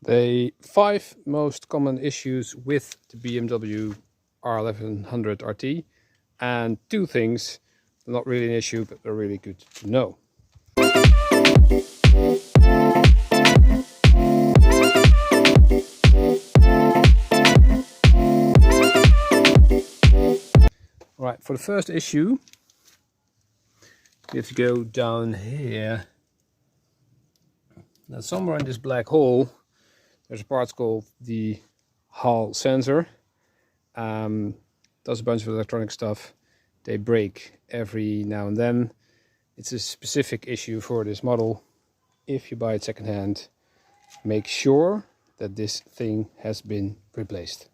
The 5 most common issues with the BMW R1100RT, and 2 things, not really an issue, but they're really good to know. Right, for the first issue, you have to go down here. Now somewhere in this black hole, there's a part called the Hall sensor. Does a bunch of electronic stuff. They break every now and then. It's a specific issue for this model. If you buy it secondhand, make sure that this thing has been replaced.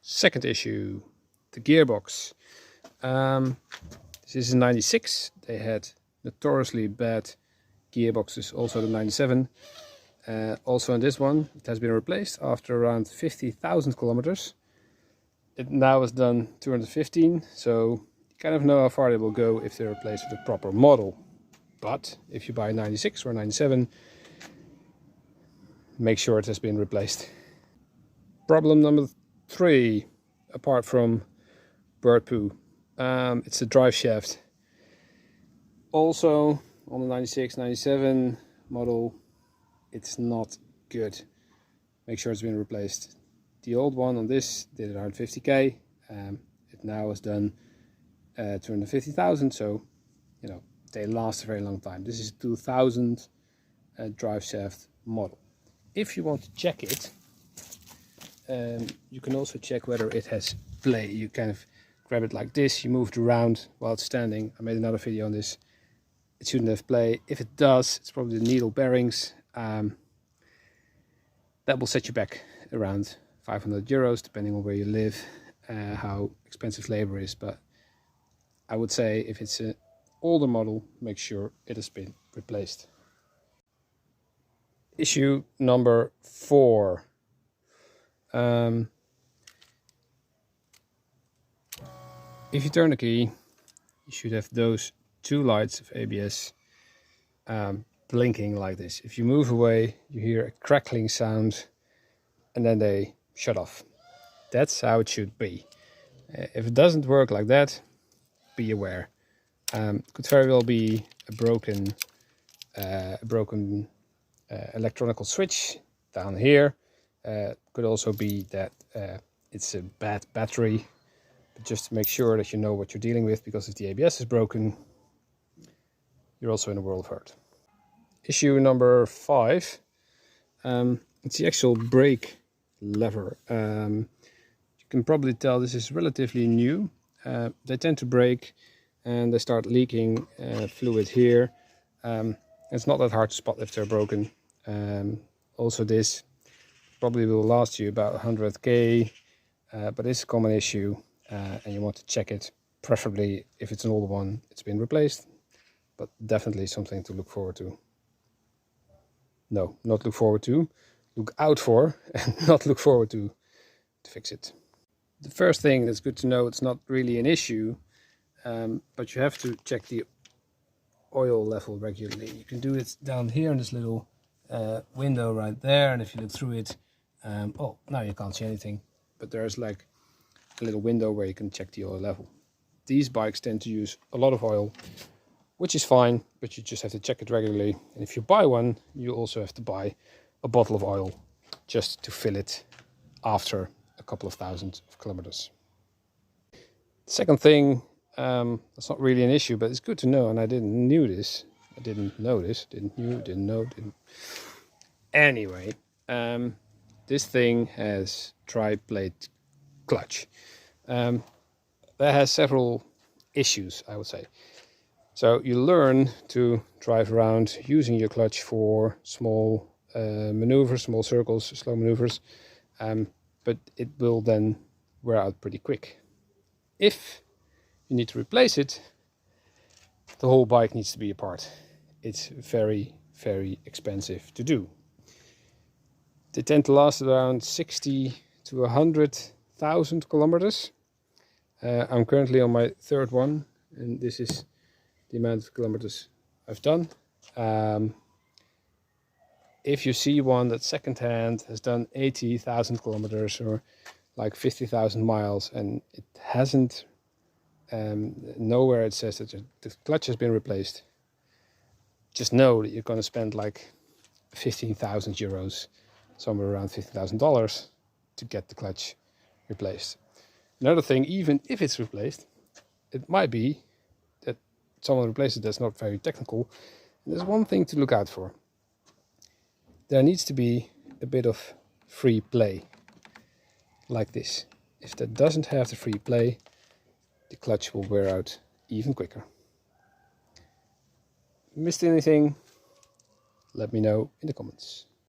Second issue, the gearbox. This is a 96. They had notoriously bad gearboxes, also the 97. Also in this one, it has been replaced after around 50,000 kilometers. It now has done 215, so you kind of know how far they will go if they're replaced with a proper model. But if you buy a 96 or a 97, make sure it has been replaced. Problem number 3, apart from bird poo, it's the drive shaft. Also on the 96, 97 model, it's not good. Make sure it's been replaced. The old one on this did around 50k. It now has done 250,000, so you know they last a very long time. This is a 2000 drive shaft model. If you want to check it, you can also check whether it has play. You kind of grab it like this, you move it around while it's standing. I made another video on this. It shouldn't have play. If it does, it's probably the needle bearings. That will set you back around 500 euros, depending on where you live, how expensive labor is. But I would say if it's an older model, make sure it has been replaced. Issue number 4. If you turn the key, you should have those 2 lights of ABS blinking like this. If you move away, you hear a crackling sound and then they shut off. That's how it should be. If it doesn't work like that, be aware. Could very well be a broken electronical switch down here. Could also be that it's a bad battery. But just to make sure that you know what you're dealing with, because if the ABS is broken, you're also in a world of hurt. Issue number 5, it's the actual brake lever. You can probably tell this is relatively new. They tend to break and they start leaking fluid here. It's not that hard to spot if they're broken. Also this probably will last you about 100k, but it's a common issue and you want to check it. Preferably if it's an older one, it's been replaced, but definitely something to look forward to. No, not look forward to. Look out for and not look forward to fix it. The first thing that's good to know, it's not really an issue, but you have to check the oil level regularly. You can do it down here in this little window right there, and if you look through it, oh, now you can't see anything, but there's like a little window where you can check the oil level. These bikes tend to use a lot of oil, which is fine, but you just have to check it regularly. And if you buy one, you also have to buy a bottle of oil just to fill it after a couple of thousand kilometers. Second thing, that's not really an issue, but it's good to know, and I didn't know this. Anyway, this thing has tri-plate clutch. That has several issues, I would say. So you learn to drive around using your clutch for small maneuvers, small circles, slow maneuvers, but it will then wear out pretty quick. If you need to replace it, the whole bike needs to be apart. It's very, very expensive to do. They tend to last around 60 to 100,000 kilometers. I'm currently on my 3rd one, and this is the amount of kilometers I've done. if you see one that's secondhand, has done 80,000 kilometers or like 50,000 miles, and it hasn't, nowhere it says that the clutch has been replaced, just know that you're going to spend like 15,000 euros, somewhere around $50,000 to get the clutch replaced. Another thing, even if it's replaced, it might be that someone replaced it that's not very technical. There's one thing to look out for. There needs to be a bit of free play, like this. If that doesn't have the free play, the clutch will wear out even quicker. Missed anything? Let me know in the comments.